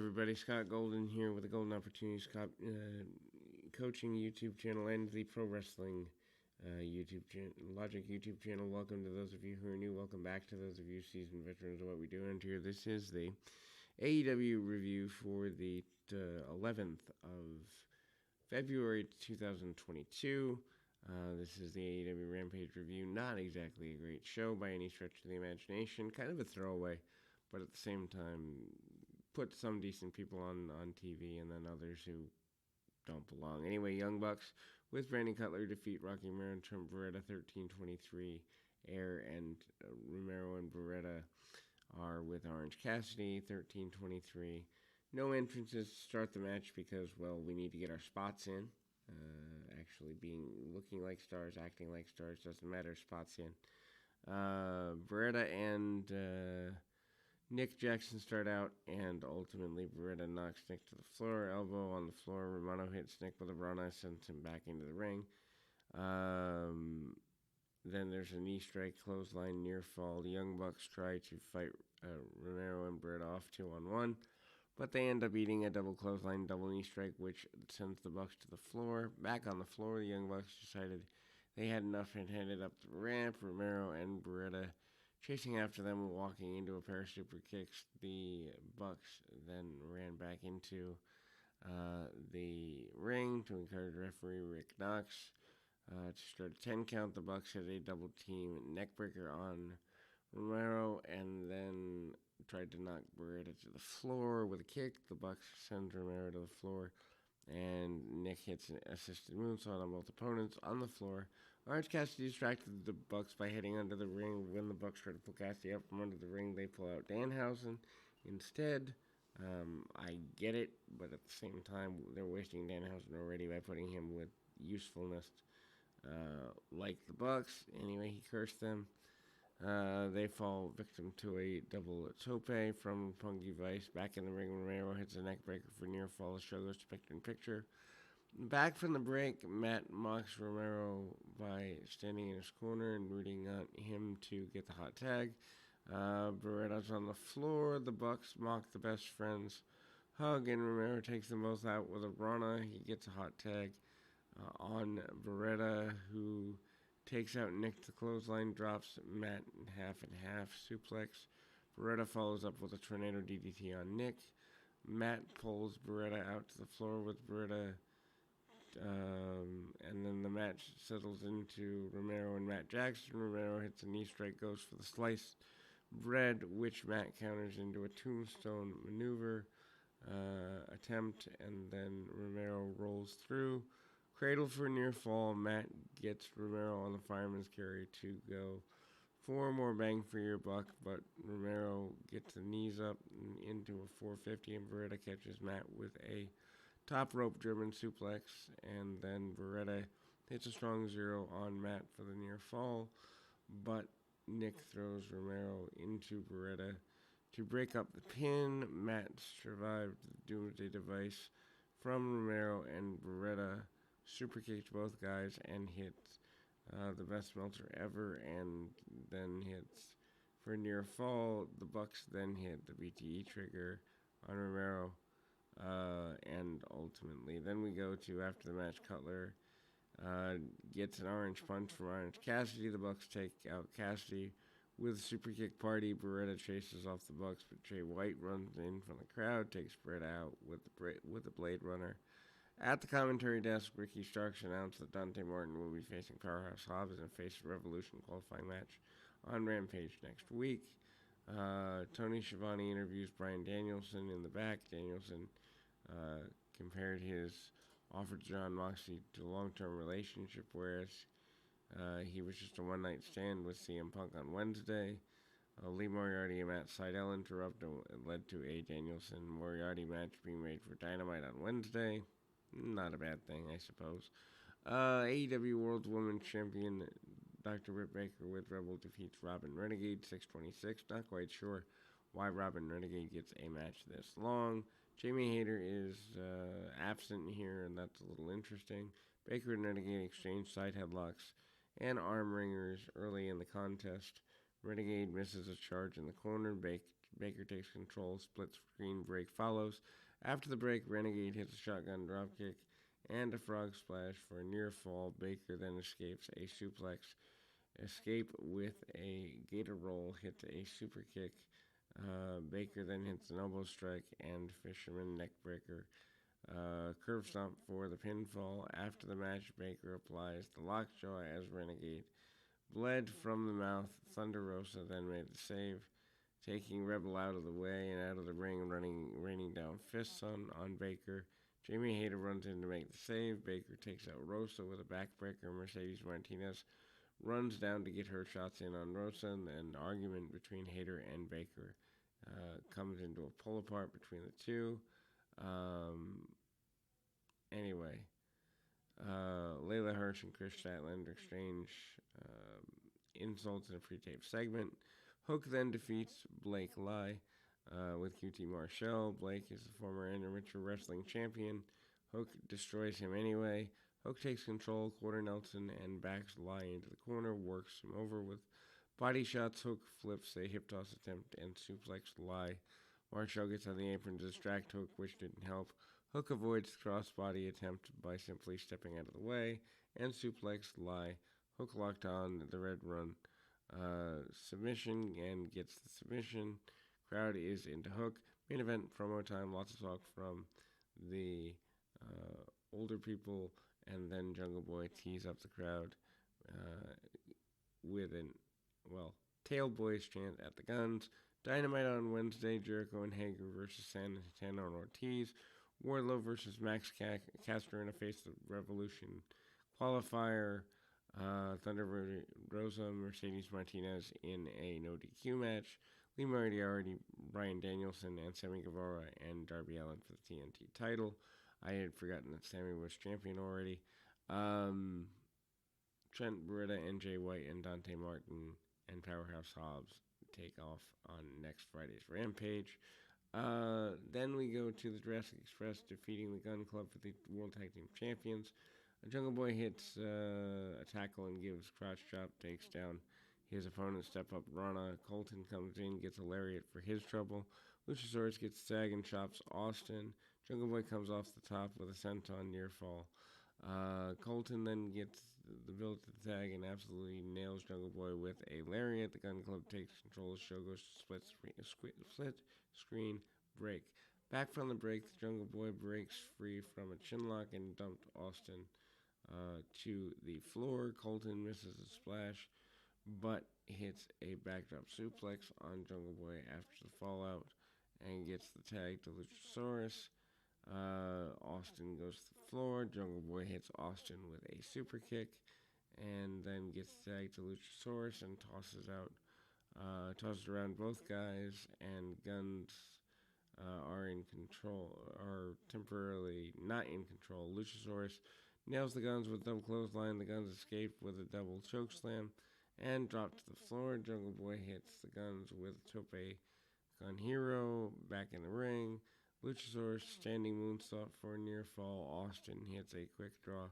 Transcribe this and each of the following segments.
everybody? Scott Golden here with the Golden Opportunities Coaching YouTube channel and the Pro Wrestling Logic YouTube channel. Welcome to those of you who are new. Welcome back to those of you seasoned veterans of what we do around here. This is the AEW review for the 11th of February 2022. This is the AEW Rampage review. Not exactly a great show by any stretch of the imagination. Kind of a throwaway, but at the same time, put some decent people on TV and then others who don't belong. Anyway, Young Bucks with Brandon Cutler defeat Rocky Romero and Trent Beretta 13-23. Air and Romero and Beretta are with Orange Cassidy 13-23. No entrances to start the match because, well, we need to get our spots in. Actually looking like stars, acting like stars, doesn't matter, spots in. Beretta and Nick Jackson start out, and ultimately Beretta knocks Nick to the floor, elbow on the floor. Romano hits Nick with a Rana, sends him back into the ring. Then there's a knee strike, clothesline, near fall. The Young Bucks try to fight Romero and Beretta off 2-on-1, but they end up eating a double clothesline, double knee strike, which sends the Bucks to the floor. Back on the floor, the Young Bucks decided they had enough and headed up the ramp. Romero and Beretta chasing after them, walking into a pair of super kicks. The Bucks then ran back into the ring to encourage referee Rick Knox to start a 10 count. The Bucks had a double team neckbreaker on Romero and then tried to knock Beretta to the floor with a kick. The Bucks send Romero to the floor, and Nick hits an assisted moonsault on both opponents on the floor. Orange Cassidy distracted the Bucks by heading under the ring. When the Bucks try to pull Cassidy up from under the ring, they pull out Danhausen instead. I get it, but at the same time, they're wasting Danhausen already by putting him with usefulness like the Bucks. Anyway, he cursed them. They fall victim to a double tope from Punky Vice. Back in the ring, Romero hits a neckbreaker for near fall. The show goes to picture-in-picture. Back from the break, Matt mocks Romero by standing in his corner and rooting on him to get the hot tag. Beretta's on the floor. The Bucks mock the best friends hug, and Romero takes them both out with a Rana. He gets a hot tag on Beretta, who takes out Nick. The clothesline, drops Matt in half suplex. Beretta follows up with a tornado DDT on Nick. Matt pulls Beretta out to the floor with Beretta, and then the match settles into Romero and Matt Jackson. Romero hits a knee strike, goes for the sliced bread, which Matt counters into a tombstone maneuver attempt, and then Romero rolls through. Cradle for near fall. Matt gets Romero on the fireman's carry to go for more bang for your buck, but Romero gets the knees up into a 450, and Beretta catches Matt with a top rope German suplex, and then Beretta hits a strong zero on Matt for the near fall, but Nick throws Romero into Beretta to break up the pin. Matt survived the Doomsday Device from Romero, and Beretta super kicked both guys and hits the best Meltzer ever, and then hits for near fall. The Bucks then hit the BTE trigger on Romero, and ultimately, then we go to after the match, Cutler gets an orange punch from Orange Cassidy. The Bucks take out Cassidy with a super kick party. Beretta chases off the Bucks, but Jay White runs in from the crowd, takes Beretta out with the Blade Runner. At the commentary desk, Ricky Starks announced that Dante Martin will be facing Powerhouse Hobbs in a Face of Revolution qualifying match on Rampage next week. Tony Schiavone interviews Bryan Danielson in the back. Danielson compared his offer to John Moxley to a long-term relationship, whereas he was just a one-night stand with CM Punk on Wednesday. Lee Moriarty and Matt Sydal interrupt and led to a Danielson-Moriarty match being made for Dynamite on Wednesday. Not a bad thing, I suppose. AEW World Women's Champion Dr. Britt Baker with Rebel defeats Robin Renegade 626. Not quite sure why Robin Renegade gets a match this long. Jamie Hayter is absent here, and that's a little interesting. Baker and Renegade exchange side headlocks and arm wringers early in the contest. Renegade misses a charge in the corner. Baker takes control, split screen break follows. After the break, Renegade hits a shotgun dropkick and a frog splash for a near fall. Baker then escapes a suplex. Escape with a gator roll, hits a super kick. Baker then hits an elbow strike and fisherman neckbreaker. Curve stomp for the pinfall. After the match, Baker applies the lockjaw as Renegade. Bled from the mouth, Thunder Rosa then made the save, taking Rebel out of the way and out of the ring, raining down fists on Baker. Jamie Hayter runs in to make the save. Baker takes out Rosa with a backbreaker. Mercedes Martinez runs down to get her shots in on Rosa, and an argument between Hayter and Baker comes into a pull apart between the two. Anyway, Layla Hirsch and Chris Statlander exchange insults in a pre-taped segment. Hook then defeats Blake Lai with QT Marshall. Blake is the former amateur wrestling champion. Hook destroys him anyway. Hook takes control, quarter Nelson, and backs Lai into the corner, works him over with body shots. Hook flips a hip toss attempt and suplex Lai. Marshall gets on the apron to distract Hook, which didn't help. Hook avoids the crossbody attempt by simply stepping out of the way and suplex Lai. Hook locked on the Red Run submission and gets the submission. Crowd is into Hook. Main event promo time, lots of talk from the older people, and then Jungle Boy tees up the crowd with Tail Boys chant at the Guns. Dynamite on Wednesday, Jericho and Hager versus Santana and Ortiz. Wardlow versus Max Caster in a Face of Revolution qualifier. Thunder Rosa, Mercedes Martinez in a no DQ match. Lee Moriarty, Bryan Danielson, and Sammy Guevara and Darby Allin for the TNT title. I had forgotten that Sammy was champion already. Trent Beretta and Jay White and Dante Martin and Powerhouse Hobbs take off on next Friday's Rampage. Then we go to the Jurassic Express defeating the Gun Club for the World Tag Team Champions. Jungle Boy hits a tackle and gives crotch chop, takes down his opponent, Step Up Rana. Colton comes in, gets a lariat for his trouble. Luchasaurus gets tag and chops Austin. Jungle Boy comes off the top with a senton near fall. Colton then gets the build to the tag and absolutely nails Jungle Boy with a lariat. The Gun Club takes control. The show goes to split screen break. Back from the break, the Jungle Boy breaks free from a chinlock and dumped Austin to the floor. Colton misses a splash, but hits a backdrop suplex on Jungle Boy after the fallout and gets the tag to Luchasaurus. Austin goes to the floor. Jungle Boy hits Austin with a super kick and then gets tagged to Luchasaurus and tosses around both guys, and Guns are in control, are temporarily not in control. Luchasaurus nails the Guns with a double clothesline. The Guns escape with a double chokeslam and drop to the floor. Jungle Boy hits the Guns with a tope con hero back in the ring. Luchasaurus standing moonsault for a near fall. Austin hits a quick draw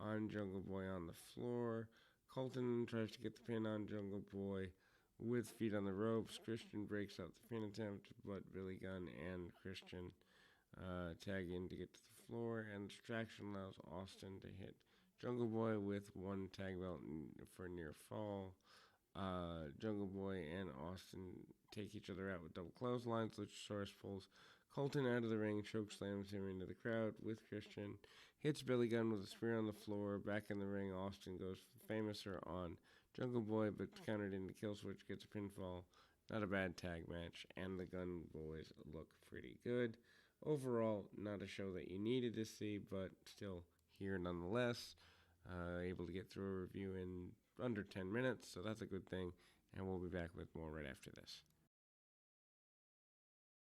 on Jungle Boy on the floor. Colton tries to get the pin on Jungle Boy with feet on the ropes. Christian breaks out the pin attempt, but Billy Gunn and Christian tag in to get to the floor, and distraction allows Austin to hit Jungle Boy with one tag belt for near fall. Jungle Boy and Austin take each other out with double clotheslines. Luchasaurus pulls Colton out of the ring, chokeslams him into the crowd with Christian, hits Billy Gunn with a spear on the floor. Back in the ring, Austin goes famouser on Jungle Boy, but countered into Killswitch, gets a pinfall. Not a bad tag match, and the Gun Boys look pretty good. Overall, not a show that you needed to see, but still here nonetheless. Able to get through a review in under 10 minutes, so that's a good thing, and we'll be back with more right after this.